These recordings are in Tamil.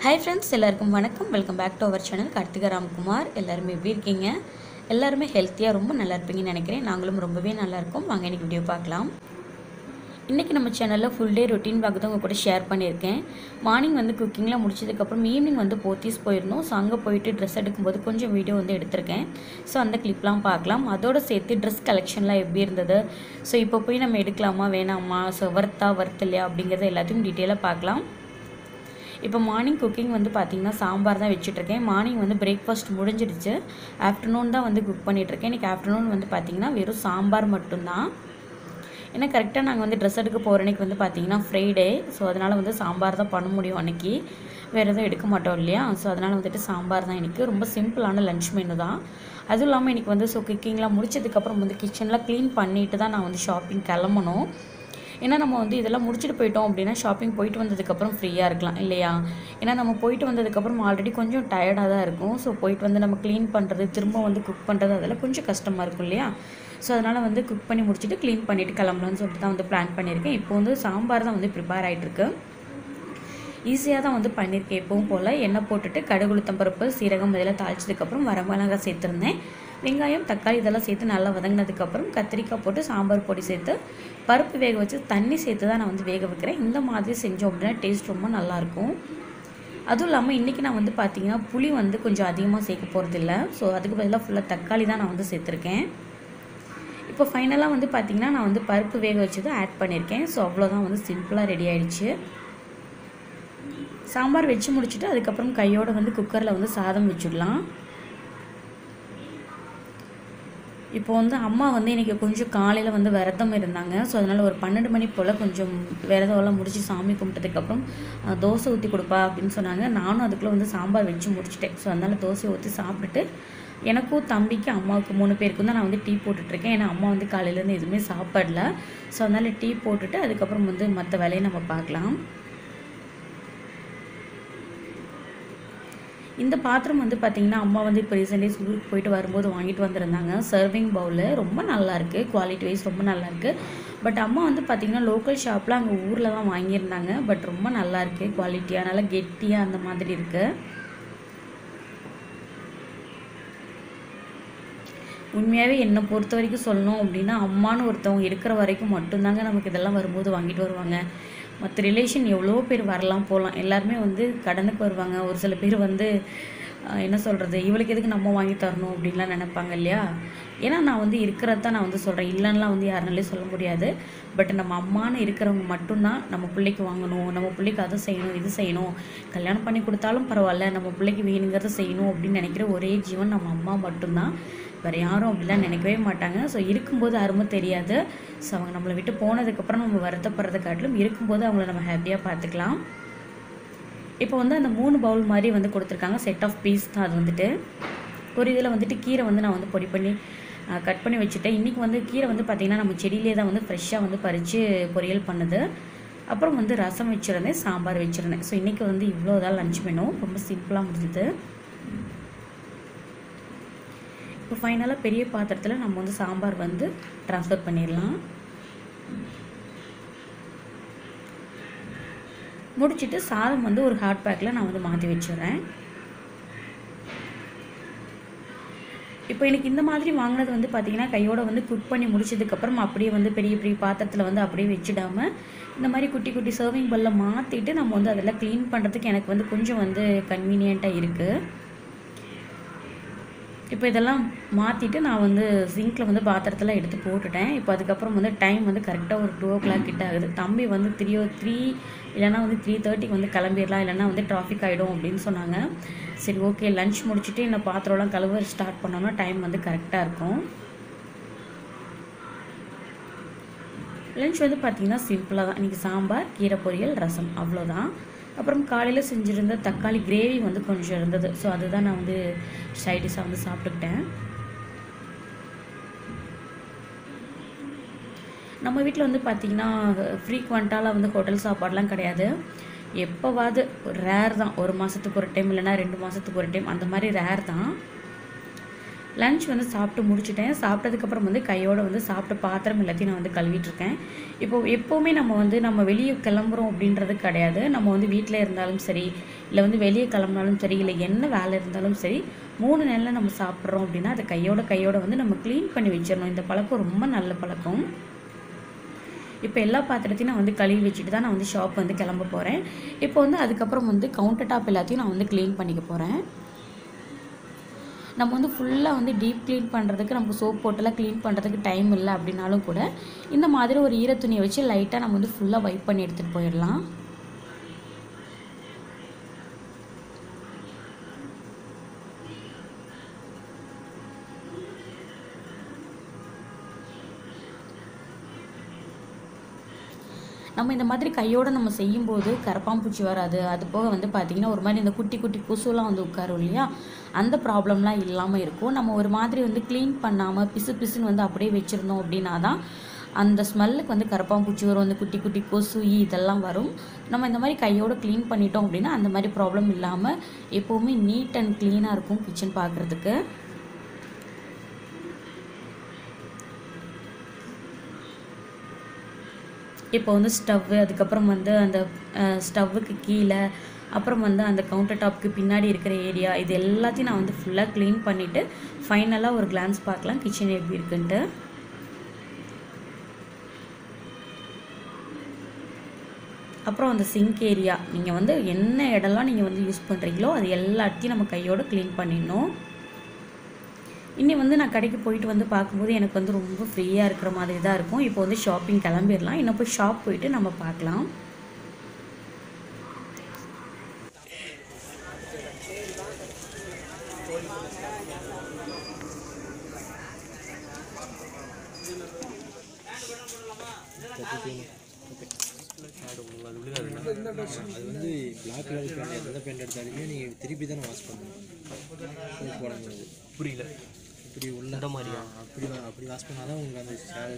Hi friends, எல்லாருக்கும் வணக்கம். Welcome back to our channel Karthika Ramkumar. எல்லாரும் எப்படி இருக்கீங்க? எல்லாரும் ஹெல்த்தியா ரொம்ப நல்லா இருப்பீங்கன்னு நினைக்கிறேன். நாங்களும் ரொம்பவே நல்லா இருக்கோம். வாங்க இன்னைக்கு வீடியோ பார்க்கலாம். இன்னைக்கு நம்ம சேனல்ல ஃபுல் டே ரொட்டீன் பார்க்க தான் உங்க கூட ஷேர் பண்ணியிருக்கேன். மார்னிங் வந்து குக்கிங்லாம் முடிச்சதுக்கு அப்புறம் ஈவினிங் வந்து போத்தீஸ் போயிருந்தோம். ஸோ அங்கே போயிட்டு ட்ரெஸ் எடுக்கும்போது கொஞ்சம் வீடியோ வந்து எடுத்திருக்கேன். ஸோ அந்த கிளிப்லாம் பார்க்கலாம். அதோட சேர்த்து ட்ரெஸ் கலெக்ஷன்லாம் எப்படி இருந்தது, ஸோ இப்போ போய் நம்ம எடுக்கலாமா வேணாமா, ஸோ வர்த்தா இல்லையா அப்படிங்கிறத எல்லாத்தையும் டீட்டெயிலாக பார்க்கலாம். இப்போ மார்னிங் குக்கிங் வந்து பார்த்திங்கன்னா சாம்பார் தான் வச்சுட்ருக்கேன். மார்னிங் வந்து பிரேக்ஃபாஸ்ட் முடிஞ்சிடுச்சு. ஆஃப்டர்நூன் தான் வந்து குக் பண்ணிகிட்ருக்கேன். இன்றைக்கி ஆஃப்டர்நூன் வந்து பார்த்திங்கன்னா வெறும் சாம்பார் மட்டும்தான். ஏன்னா கரெக்டாக நாங்கள் வந்து ட்ரெஸ் எடுக்க போகிற அன்றைக்கி வந்து பார்த்திங்கன்னா ஃப்ரைடே. ஸோ அதனால் வந்து சாம்பார் தான் பண்ண முடியும் அன்றைக்கி, வேறு எதுவும் எடுக்க மாட்டோம் இல்லையா. ஸோ அதனால் வந்துட்டு சாம்பார் தான் இன்றைக்கி. ரொம்ப சிம்பிளான லன்ச் மெனு தான். அதுவும் இல்லாமல் இன்றைக்கி வந்து ஸோ குக்கிங்லாம் முடிச்சதுக்கப்புறம் வந்து கிச்சன்லாம் க்ளீன் பண்ணிவிட்டு தான் நான் வந்து ஷாப்பிங் கிளம்பணும். ஏன்னா நம்ம வந்து இதெல்லாம் முடிச்சுட்டு போயிட்டோம் அப்படின்னா ஷாப்பிங் போயிட்டு வந்ததுக்கப்புறம் ஃப்ரீயாக இருக்கலாம் இல்லையா. ஏன்னா நம்ம போயிட்டு வந்ததுக்கப்புறம் ஆல்ரெடி கொஞ்சம் டயர்டாக தான் இருக்கும். ஸோ போயிட்டு வந்து நம்ம க்ளீன் பண்ணுறது, திரும்ப வந்து குக் பண்ணுறது, அதெல்லாம் கொஞ்சம் கஷ்டமாக இருக்கும் இல்லையா. ஸோ அதனால் வந்து குக் பண்ணி முடிச்சுட்டு க்ளீன் பண்ணிவிட்டு கிளம்பலான்னு சொல்லிட்டு தான் வந்து பிளான் பண்ணியிருக்கேன். இப்போ வந்து சாம்பார் தான் வந்து ப்ரிப்பேர் ஆகிட்டுருக்கு. ஈஸியாக தான் வந்து பண்ணியிருக்கேன். எப்பவும் போல் எண்ணெய் போட்டுட்டு கடுகு, உளுத்தம் பருப்பு, சீரகம் இதெல்லாம் தாளிச்சதுக்கப்புறம் வரமிளகாய் சேர்த்துருந்தேன். வெங்காயம், தக்காளி இதெல்லாம் சேர்த்து நல்லா வதங்கினதுக்கப்புறம் கத்திரிக்காய் போட்டு சாம்பார் பொடி சேர்த்து பருப்பு வேக வச்சு தண்ணி சேர்த்து தான் நான் வந்து வேக வைக்கிறேன். இந்த மாதிரி செஞ்சோம் அப்படின்னா டேஸ்ட் ரொம்ப நல்லாயிருக்கும். அதுவும் இல்லாமல் இன்றைக்கி நான் வந்து பார்த்திங்கன்னா புளி வந்து கொஞ்சம் அதிகமாக சேர்க்க போகிறதில்ல. ஸோ அதுக்கு பதிலாக ஃபுல்லாக தக்காளி தான் நான் வந்து சேர்த்துருக்கேன். இப்போ ஃபைனலாக வந்து பார்த்திங்கன்னா நான் வந்து பருப்பு வேக வச்சு தான் ஆட் பண்ணியிருக்கேன். ஸோ அவ்வளோதான், வந்து சிம்பிளாக ரெடி ஆகிடுச்சு. சாம்பார் வச்சு முடிச்சுட்டு அதுக்கப்புறம் கையோடு வந்து குக்கரில் வந்து சாதம் வச்சுடலாம். இப்போ வந்து அம்மா வந்து இன்றைக்கி கொஞ்சம் காலையில் வந்து விரதம் இருந்தாங்க. ஸோ அதனால் ஒரு 12 மணி போல் கொஞ்சம் விரதம்லாம் முடித்து சாமி கும்பிட்டதுக்கப்புறம் தோசை ஊற்றி கொடுப்பா அப்படின்னு சொன்னாங்க. நானும் அதுக்குள்ளே வந்து சாம்பார் வச்சு முடிச்சிட்டேன். ஸோ அதனால் தோசையை ஊற்றி சாப்பிட்டுட்டு எனக்கும் தம்பிக்கு அம்மாவுக்கு 3 பேருக்கும் தான் நான் வந்து டீ போட்டுட்ருக்கேன். ஏன்னா அம்மா வந்து காலையிலேருந்து எதுவுமே சாப்பிடல. ஸோ அதனால் டீ போட்டுட்டு அதுக்கப்புறம் வந்து மற்ற வேலையை நம்ம பார்க்கலாம். இந்த பாத்திரம் வந்து பார்த்திங்கன்னா அம்மா வந்து இப்போ ரீசெண்ட் டேஸ் ஊருக்கு போயிட்டு வரும்போது வாங்கிட்டு வந்திருந்தாங்க. சர்விங் பவுலு ரொம்ப நல்லாயிருக்கு, குவாலிட்டி வைஸ் ரொம்ப நல்லாயிருக்கு. பட் அம்மா வந்து பார்த்திங்கன்னா லோக்கல் ஷாப்பில் அங்கே ஊரில் தான் வாங்கியிருந்தாங்க. பட் ரொம்ப நல்லாயிருக்கு குவாலிட்டியாக, நல்லா கெட்டியாக அந்த மாதிரி இருக்குது. உண்மையாகவே என்னை பொறுத்த வரைக்கும் சொல்லணும் அப்படின்னா அம்மானு ஒருத்தவங்க இருக்கிற வரைக்கும் மட்டும்தாங்க நமக்கு இதெல்லாம் வரும்போது வாங்கிட்டு வருவாங்க. மற்ற ரிலேஷன் எவ்வளோ பேர் வரலாம் போகலாம், எல்லாருமே வந்து கடனுக்கு வருவாங்க. ஒரு சில பேர் வந்து என்ன சொல்கிறது, இவளுக்கு எதுக்கு நம்ம வாங்கி தரணும் அப்படின்லாம் நினைப்பாங்க இல்லையா. ஏன்னா நான் வந்து இருக்கிறது தான் நான் வந்து சொல்கிறேன், இல்லைன்னா வந்து யாருனாலையும் சொல்ல முடியாது. பட் நம்ம அம்மானு இருக்கிறவங்க மட்டும்தான் நம்ம பிள்ளைக்கு வாங்கணும், நம்ம பிள்ளைக்கு அதை செய்யணும் இது செய்யணும், கல்யாணம் பண்ணி கொடுத்தாலும் பரவாயில்ல நம்ம பிள்ளைக்கு வேணுங்கிறத செய்யணும் அப்படின்னு நினைக்கிற ஒரே ஜீவன் நம்ம அம்மா மட்டும்தான். வேறு யாரும் அப்படிலாம் நினைக்கவே மாட்டாங்க. ஸோ இருக்கும்போது அருமை தெரியாது. ஸோ அவங்க நம்மளை விட்டு போனதுக்கப்புறம் நம்ம வருத்தப்படுறதை காட்டிலும் இருக்கும்போது அவங்கள நம்ம ஹாப்பியாக பார்த்துக்கலாம். இப்போ வந்து அந்த 3 பவுல் மாதிரி வந்து கொடுத்துருக்காங்க. செட் ஆஃப் பீஸ் தான் அது. வந்துட்டு ஒரு இதில் வந்துட்டு கீரை வந்து நான் வந்து பொடி பண்ணி கட் பண்ணி வச்சுட்டேன். இன்றைக்கி வந்து கீரை வந்து பார்த்திங்கன்னா நம்ம செடியிலே தான் வந்து ஃப்ரெஷ்ஷாக வந்து பறித்து பொரியல் பண்ணுது. அப்புறம் வந்து ரசம் வச்சுருந்தேன், சாம்பார் வச்சுருந்தேன். ஸோ இன்றைக்கி வந்து இவ்வளோ தான் லஞ்ச் மெனு, ரொம்ப சிம்பிளாக முடிஞ்சுது. இப்போ ஃபைனலாக பெரிய பாத்திரத்தில் நம்ம வந்து சாம்பார் வந்து ட்ரான்ஸ்ஃபர் பண்ணிடலாம். முடிச்சுட்டு சாதம் வந்து ஒரு ஹாட் பேக்கில் நான் வந்து மாற்றி வச்சுறேன். இப்போ எனக்கு இந்த மாதிரி வாங்கினது வந்து பார்த்திங்கன்னா கையோடு வந்து குக் பண்ணி முடிச்சதுக்கப்புறம் அப்படியே வந்து பெரிய பெரிய பாத்திரத்தில் வந்து அப்படியே வச்சுடாமல் இந்த மாதிரி குட்டி குட்டி சர்விங் பல்லில் மாற்றிட்டு நம்ம வந்து அதெல்லாம் க்ளீன் பண்ணுறதுக்கு எனக்கு வந்து கொஞ்சம் வந்து கன்வீனியண்ட்டாக இருக்குது. இப்போ இதெல்லாம் மாற்றிட்டு நான் வந்து சிங்கில் வந்து பாத்திரத்தில் எடுத்து போட்டுட்டேன். இப்போ அதுக்கப்புறம் வந்து டைம் வந்து கரெக்டாக ஒரு 2 o'clock கிட்ட ஆகுது. தம்பி வந்து 3 இல்லைனா வந்து 3:30 வந்து கிளம்பிடலாம், இல்லைனா வந்து டிராஃபிக் ஆகிடும் அப்படின்னு சொன்னாங்க. சரி ஓகே, லன்ச் முடிச்சுட்டு இந்த பாத்திரம்லாம் கழுவ ஸ்டார்ட் பண்ணோன்னா டைம் வந்து கரெக்டாக இருக்கும். லன்ச் வந்து பார்த்திங்கன்னா சிம்பிளாக தான். இன்றைக்கி சாம்பார், கீரை பொரியல், ரசம் அவ்வளோதான். அப்புறம் காலையில் செஞ்சுருந்த தக்காளி கிரேவி வந்து கொஞ்சம் இருந்தது. ஸோ அதுதான் நான் வந்து சைடிஷாக வந்து சாப்பிட்டுக்கிட்டேன். நம்ம வீட்டில் வந்து பார்த்திங்கன்னா ஃப்ரீக்வெண்ட்டாலாம் வந்து ஹோட்டல் சாப்பாடெலாம் கிடையாது. எப்போவாது ரேர் தான், 1 மாதத்துக்கு ஒரு டைம் இல்லைனா 2 மாதத்துக்கு ஒரு டைம் அந்த மாதிரி ரேர் தான். லன்ச் வந்து சாப்பிட்டு முடிச்சுட்டேன். சாப்பிட்டதுக்கப்புறம் வந்து கையோடு வந்து சாப்பிட்ட பாத்திரம் எல்லாத்தையும் நான் வந்து கழுவிட்டுருக்கேன். எப்போவுமே நம்ம வெளியே கிளம்புறோம் அப்படின்றது கிடையாது. நம்ம வந்து வீட்டில் இருந்தாலும் சரி, இல்லை வந்து வெளியே கிளம்புனாலும் சரி, இல்லை என்ன வேலை இருந்தாலும் சரி, 3 நேரம் நம்ம சாப்பிட்றோம் அப்படின்னா அதை கையோட வந்து நம்ம க்ளீன் பண்ணி வச்சிடணும். இந்த பழக்கம் ரொம்ப நல்ல பழக்கம். இப்போ எல்லா பாத்திரத்தையும் நான் வந்து கழுவி வச்சுட்டு தான் நான் வந்து ஷாப் வந்து கிளம்ப போகிறேன். இப்போ வந்து அதுக்கப்புறம் வந்து கவுண்டர் டாப் எல்லாத்தையும் நான் வந்து க்ளீன் பண்ணிக்க போகிறேன். நம்ம வந்து ஃபுல்லாக வந்து டீப் க்ளீன் பண்ணுறதுக்கு நமக்கு சோப் போட்டெல்லாம் க்ளீன் பண்ணுறதுக்கு டைம் இல்லை அப்படின்னாலும் கூட இந்த மாதிரி ஒரு ஈரத்துணியை வச்சு லைட்டாக நம்ம வந்து ஃபுல்லாக வைப் பண்ணி எடுத்துகிட்டு போயிடலாம். நம்ம இந்த மாதிரி கையோடு நம்ம செய்யும்போது கரப்பாம்பூச்சி வராது. அது போக வந்து பார்த்திங்கன்னா ஒரு மாதிரி இந்த குட்டி குட்டி கொசுலாம் வந்து உட்காரும் இல்லையா, அந்த ப்ராப்ளம்லாம் இல்லாமல் இருக்கும். நம்ம ஒரு மாதிரி வந்து க்ளீன் பண்ணாமல் பிசுன்னு வந்து அப்படியே வச்சுருந்தோம் அப்படின்னா தான் அந்த ஸ்மெல்லுக்கு வந்து கரப்பாம்பூச்சி வரும், அந்த குட்டி குட்டி கொசு இதெல்லாம் வரும். நம்ம இந்த மாதிரி கையோடு க்ளீன் பண்ணிட்டோம் அப்படின்னா அந்த மாதிரி ப்ராப்ளம் இல்லாமல் எப்போவுமே நீட் அண்ட் க்ளீனாக இருக்கும் கிச்சன் பார்க்குறதுக்கு. இப்போ வந்து ஸ்டவ்வு, அதுக்கப்புறம் வந்து அந்த ஸ்டவ்வுக்கு கீழே, அப்புறம் வந்து அந்த கவுண்டர் டாப்புக்கு பின்னாடி இருக்கிற ஏரியா, இது எல்லாத்தையும் நான் வந்து ஃபுல்லாக க்ளீன் பண்ணிவிட்டு ஃபைனலாக ஒரு கிளான்ஸ் பார்க்கலாம் கிச்சன் எப்படி இருக்குன்ட்டு. அப்புறம் அந்த சிங்க் ஏரியா, நீங்கள் வந்து என்ன இடம்லாம் நீங்கள் வந்து யூஸ் பண்ணுறீங்களோ அது எல்லாத்தையும் நம்ம கையோடு க்ளீன் பண்ணிடணும். இன்னி வந்து நான் கடைக்கு போயிட்டு வந்து பார்க்கும்போது எனக்கு வந்து ரொம்ப ஃப்ரீயாக இருக்கிற மாதிரி தான் இருக்கும். இப்போ வந்து ஷாப்பிங் கிளம்பிடலாம். இன்னும் போய் ஷாப் போயிட்டு நம்ம பார்க்கலாம். அது வந்து பிளாக் கலர் பேண்ட் எந்த பேண்ட் எடுத்தாலுமே நீங்கள் திருப்பி தானே வாஷ் பண்ணணும். போடும்போது புரியல, இப்படி உள்ள மாதிரியா அப்படி வாஷ் பண்ணால் தான் உங்களுக்கு அந்த ஷேடு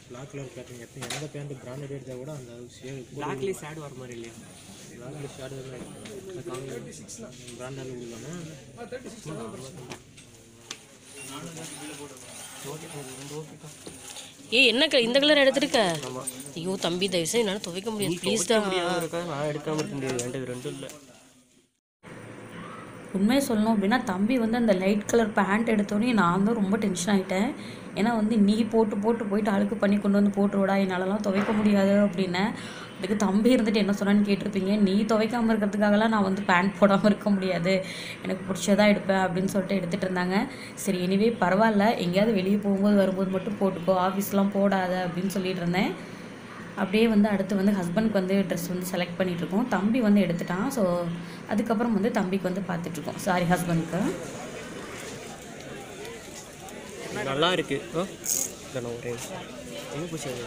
பிளாக் கலர் பேட்டர்ன் எப்போ எந்த பேண்ட் பிராண்டட் எடுத்தால் கூட அந்த ஷேடு பிளாக்லேயே ஷேடு வர மாதிரி இல்லையா? பிளாக்ல ஷேடு பிராண்டட் கொடுக்கணும். என்ன இந்த கலர் எடுத்துருக்க? ஐயோ தம்பி, தயவுசெய்து என்னால் துவைக்க முடியாது ப்ளீஸ் தான். நான் எடுக்காமல் இருக்க முடியாது, என்கிட்ட ரெண்டும் இல்லை. உண்மையை சொல்லணும் அப்படின்னா தம்பி வந்து அந்த லைட் கலர் பேண்ட் எடுத்தோடனே நான் தான் ரொம்ப டென்ஷன் ஆகிட்டேன். ஏன்னா வந்து நீ போயிட்டு அழுக்கு பண்ணி கொண்டு வந்து போட்டுவிடா, என்னாலலாம் துவைக்க முடியாது அப்படின்னேன். அதுக்கு தம்பி இருந்துட்டு என்ன சொன்னான்னு கேட்டிருப்பீங்க. நீ துவைக்காமல் இருக்கிறதுக்காகலாம் நான் வந்து பேண்ட் போடாமல் இருக்க முடியாது, எனக்கு பிடிச்சதாக எடுப்பேன் அப்படின்னு சொல்லிட்டு எடுத்துகிட்டு இருந்தாங்க. சரி எனிவே பரவாயில்ல, எங்கேயாவது வெளியே போகும்போது வரும்போது மட்டும் போட்டுக்கோ, ஆஃபீஸ்லாம் போடாத அப்படின்னு சொல்லிட்டு இருந்தேன். அப்படியே வந்து அடுத்து வந்து ஹஸ்பண்டுக்கு வந்து ட்ரெஸ் வந்து செலக்ட் பண்ணிகிட்ருக்கோம். தம்பி வந்து எடுத்துட்டான். ஸோ அதுக்கப்புறம் வந்து தம்பிக்கு வந்து பார்த்துட்ருக்கோம், சாரி ஹஸ்பண்டுக்கு. நல்லா இருக்கு. ஒரே எங்கே போச்சு அது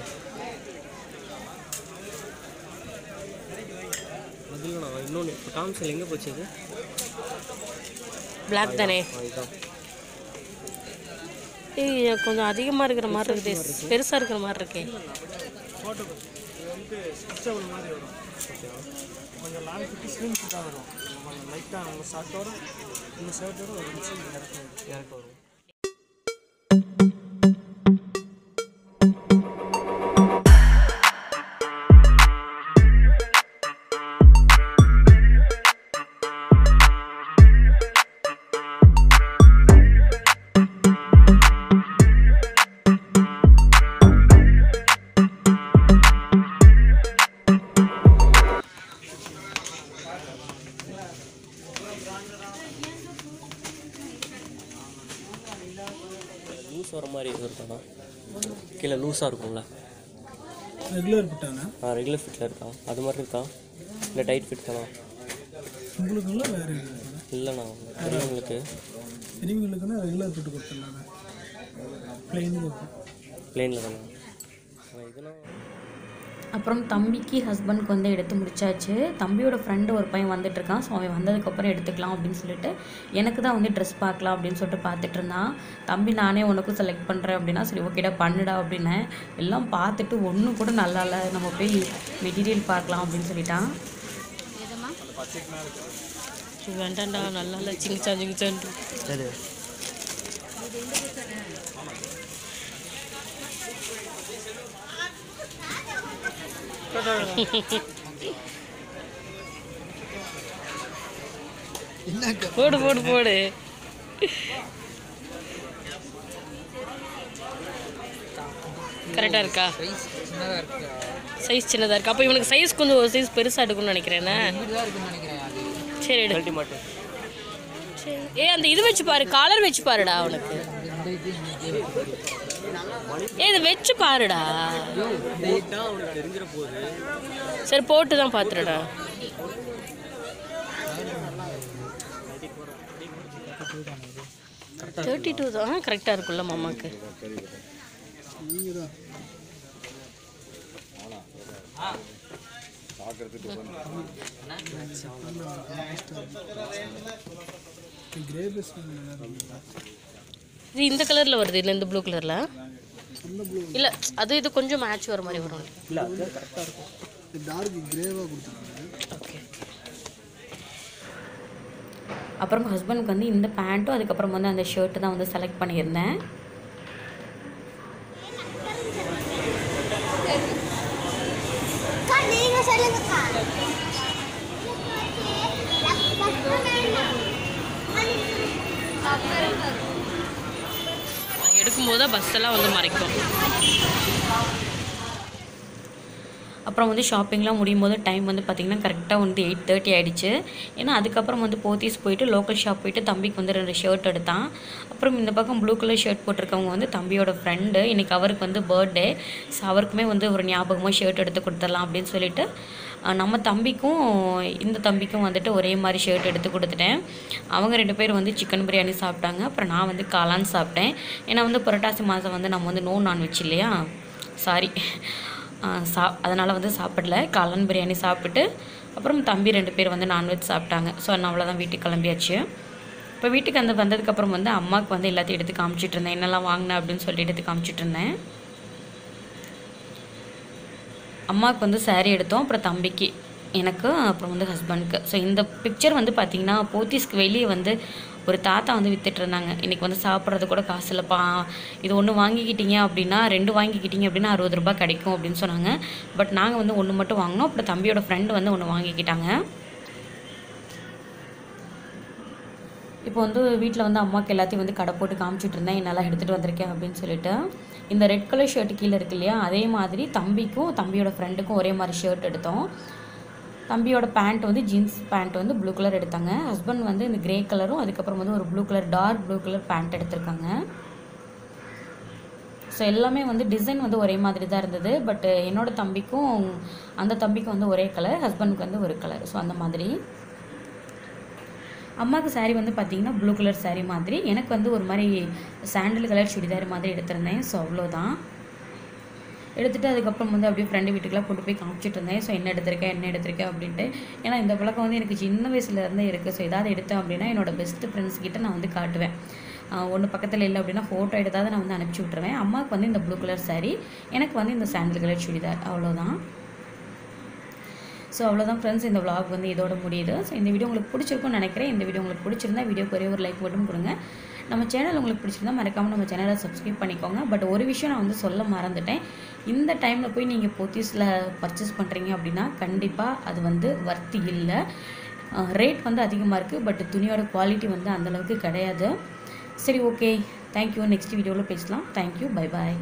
இல்லைண்ணா, இன்னொன்று இப்போ டாம்ஸில் எங்கே போச்சு அது? பிளாக் தானே? ஏய் கொஞ்சம் அதிகமாக இருக்கிற மாதிரி இருக்குது, பெருசாக இருக்கிற மாதிரி இருக்கே. ஃபோட்டோ இது வந்து ஸ்ட்ரெச்சபிள் மாதிரி வரும். கொஞ்சம் லாங் ஃபிட்டி ஸ்லிம் ஃபிட்டாக வரும். கொஞ்சம் லைட்டாக நம்ம ஷர்ட்டோட இந்த ஷர்ட்டோட ஒரு இன்ச்சு இறக்க வரும். லூஸ் வர மாதிரி எதுவும் இருக்காண்ணா? கீழே லூஸாக இருக்கும்ல, ரெகுலர் ஃபிட்டானா? ரெகுலர் ஃபிட்டில் இருக்கா? அது மாதிரி இருக்கா இல்லை டைட் ஃபிட் தானா? உங்களுக்குள்ள வேறு இல்லைண்ணா, பெரியவங்களுக்கு பெரியவங்களுக்குன்னா ரெகுலர் ஃபிட்டு கொடுத்துடலாங்க. பிளெயினில் தானே இதெல்லாம். அப்புறம் தம்பிக்கு ஹஸ்பண்டுக்கு வந்து எடுத்து முடிச்சாச்சு. தம்பியோட ஃப்ரெண்டு ஒரு பையன் வந்துட்டுருக்கான். ஸோ அவன் வந்ததுக்கப்புறம் எடுத்துக்கலாம் அப்படின்னு சொல்லிட்டு எனக்கு தான் வந்து ட்ரெஸ் பார்க்கலாம் அப்படின்னு சொல்லிட்டு பார்த்துட்டு இருந்தான். தம்பி நானே உனக்கும் செலக்ட் பண்ணுறேன் அப்படின்னா சரி ஓகேடா பண்ணுடா அப்படின்னேன். எல்லாம் பார்த்துட்டு ஒன்றும் கூட நல்லா இல்லை, நம்ம போய் மெட்டீரியல் பார்க்கலாம் அப்படின்னு சொல்லிட்டான். பச்சைக்குலாம் இருக்குது. வேண்டாம்டா, நல்லா இல்லை, சிங்கிச்சான் சரி போடு போடு போடு. கரெக்டாக இருக்கா? சைஸ் சின்னதாக இருக்கா? அப்போ இவனுக்கு சைஸ் கொஞ்சம் ஒரு சைஸ் பெருசாக எடுக்கணும்னு நினைக்கிறேண்ணே. சரி எடு. கழட்டி மாட்டேன். சரி அந்த இது வச்சு பாரு, காலர் வச்சு பாருடா அவனுக்கு. இது வச்சு பாருடா. அவனுக்கு தெரிஞ்சிட போகுது. சரி போட்டு தான் பார்த்துடா. 32 தான் கரெக்டாக இருக்குல்ல மாமாக்கு. இது இந்த கலரில் வருது, இல்லை இந்த ப்ளூ கலரில் இல்லை, அது இது கொஞ்சம் மேட்ச் வர மாதிரி வரும். இல்லை அது கரெக்டாக இருக்கும். டார்க் கிரேவாக கொடுத்துருக்காங்க. ஓகே. அப்புறம் ஹஸ்பண்டுக்கு வந்து இந்த பேண்ட்டும் அதுக்கப்புறம் வந்து அந்த ஷர்ட்டு தான் வந்து செலக்ட் பண்ணியிருந்தேன். எடுக்கும்போது தான் பஸ்ஸெல்லாம் வந்து மறைக்கும். அப்புறம் வந்து ஷாப்பிங்லாம் முடியும் போது டைம் வந்து பார்த்திங்கன்னா கரெக்டாக வந்து 8:30 ஆகிடுச்சு. ஏன்னா அதுக்கப்புறம் வந்து போத்தீஸ் போயிட்டு லோக்கல் ஷாப் போயிட்டு தம்பிக்கு வந்து 2 ஷர்ட் எடுத்தான். அப்புறம் இந்த பக்கம் ப்ளூ கலர் ஷர்ட் போட்டிருக்கவங்க வந்து தம்பியோட ஃப்ரெண்டு. இன்றைக்கி அவருக்கு வந்து பர்த்டே. ஸோ அவருக்குமே வந்து ஒரு ஞாபகமாக ஷர்ட் எடுத்து கொடுத்துடலாம் அப்படின்னு சொல்லிட்டு நம்ம தம்பிக்கும் இந்த தம்பிக்கும் வந்துட்டு ஒரே மாதிரி ஷர்ட் எடுத்து கொடுத்துட்டேன். அவங்க 2 பேர் வந்து சிக்கன் பிரியாணி சாப்பிட்டாங்க. அப்புறம் நான் வந்து காளான் சாப்பிட்டேன். ஏன்னா வந்து புரட்டாசி மாதம் வந்து நம்ம வந்து நோ நான்வெஜ் இல்லையா, சாரி அதனால் வந்து சாப்பிடல. காளான் பிரியாணி சாப்பிட்டு அப்புறம் தம்பி 2 பேர் வந்து நான்வெஜ் சாப்பிட்டாங்க. ஸோ நான் அவ்வளோதான் வீட்டுக்கு கிளம்பியாச்சு. இப்போ வீட்டுக்கு வந்ததுக்கப்புறம் வந்து அம்மாவுக்கு வந்து எல்லாத்தையும் எடுத்து காமிச்சிட்டு இருந்தேன், என்னெல்லாம் வாங்கினேன் அப்படின்னு சொல்லிட்டு எடுத்து காமிச்சிட்டு இருந்தேன். அம்மாவுக்கு வந்து சாரீ எடுத்தோம், அப்புறம் தம்பிக்கு, எனக்கு, அப்புறம் வந்து ஹஸ்பண்டுக்கு. ஸோ இந்த பிக்சர் வந்து பார்த்திங்கன்னா போத்தீஸ்க்கு வெளியே வந்து ஒரு தாத்தா வந்து வித்துட்டு இருந்தாங்க. இன்றைக்கி வந்து சாப்பிட்றது கூட காசு இல்லைப்பா, இது ஒன்று வாங்கிக்கிட்டீங்க அப்படின்னா 2 வாங்கிக்கிட்டீங்க அப்படின்னா 60 ரூபாய் கிடைக்கும் அப்படின்னு சொன்னாங்க. பட் நாங்கள் வந்து 1 மட்டும் வாங்கினோம். அப்புறம் தம்பியோட ஃப்ரெண்டு வந்து 1 வாங்கிக்கிட்டாங்க. இப்போ வந்து வீட்டில் வந்து அம்மாவுக்கு எல்லாத்தையும் வந்து கடை போட்டு காமிச்சிட்டு இருந்தேன், என்னெல்லாம் எடுத்துகிட்டு வந்திருக்கேன் அப்படின்னு சொல்லிட்டு. இந்த ரெட் கலர் ஷர்ட்டு கீழே இருக்கு இல்லையா, அதே மாதிரி தம்பிக்கும் தம்பியோட ஃப்ரெண்டுக்கும் ஒரே மாதிரி ஷர்ட் எடுத்தோம். தம்பியோட பேண்ட் வந்து ஜீன்ஸ் பேண்ட் வந்து ப்ளூ கலர் எடுத்தாங்க. ஹஸ்பண்ட் வந்து இந்த கிரே கலரும் அதுக்கப்புறம் வந்து ஒரு blue colour dark blue colour pant எடுத்திருக்காங்க. ஸோ எல்லாமே வந்து டிசைன் வந்து ஒரே மாதிரி தான் இருந்தது. பட் என்னோடய தம்பிக்கும் அந்த தம்பிக்கும் வந்து ஒரே கலர், ஹஸ்பண்டுக்கு வந்து ஒரு கலர். ஸோ அந்த மாதிரி அம்மாவுக்கு சாரீ வந்து பார்த்திங்கன்னா ப்ளூ கலர் சாரீ மாதிரி, எனக்கு வந்து ஒரு மாதிரி சாண்டில் கலர் சுடிதார் மாதிரி எடுத்திருந்தேன். ஸோ அவ்வளோதான் எடுத்துகிட்டு அதுக்கப்புறம் வந்து அப்படியே ஃப்ரெண்டு வீட்டுக்கெலாம் கொண்டு போய் காமிச்சிட்டு இருந்தேன். ஸோ என்ன எடுத்திருக்கேன் அப்படின்ட்டு. ஏன்னா இந்த பழக்கம் வந்து எனக்கு சின்ன வயசுலேருந்தே இருக்குது. ஸோ ஏதாவது எடுத்தேன் அப்படின்னா என்னோடய பெஸ்ட்டு ஃப்ரெண்ட்ஸ் கிட்ட நான் வந்து காட்டுவேன். ஒன்று பக்கத்தில் இல்லை அப்படின்னா ஃபோட்டோ எடுத்தாவது நான் வந்து அனுப்பிச்சி விட்ருவேன். அம்மாவுக்கு வந்து இந்த ப்ளூ கலர் சாரீ, எனக்கு வந்து இந்த சாண்டில் கலர் சுடிதார், அவ்வளோதான். ஸோ அவ்வளோதான் ஃப்ரெண்ட்ஸ், இந்த vlog வந்து இதோட முடியுது. ஸோ இந்த வீடியோ உங்களுக்கு பிடிச்சிருக்கும்னு நினைக்கிறேன். இந்த வீடியோ உங்களுக்கு பிடிச்சிருந்தா வீடியோக்கு ஒரே ஒரு லைக் மட்டும் கொடுங்க. நம்ம சேனல் உங்களுக்கு பிடிச்சிருந்தா மறக்காமல் நம்ம சேனலை சப்ஸ்கிரைப் பண்ணிக்கோங்க. பட் ஒரு விஷயம் நான் வந்து சொல்ல மறந்துட்டேன். இந்த டைமில் போய் நீங்கள் போத்தீஸில் பர்ச்சேஸ் பண்ணுறீங்க அப்படின்னா கண்டிப்பாக அது வந்து வர்த்தி இல்லை. ரேட் வந்து அதிகமாக இருக்குது, பட் துணியோட குவாலிட்டி வந்து அந்தளவுக்கு கிடையாது. சரி, ஓகே, தேங்க்யூ. நெக்ஸ்ட் வீடியோவில் பேசலாம். Thank you, bye bye.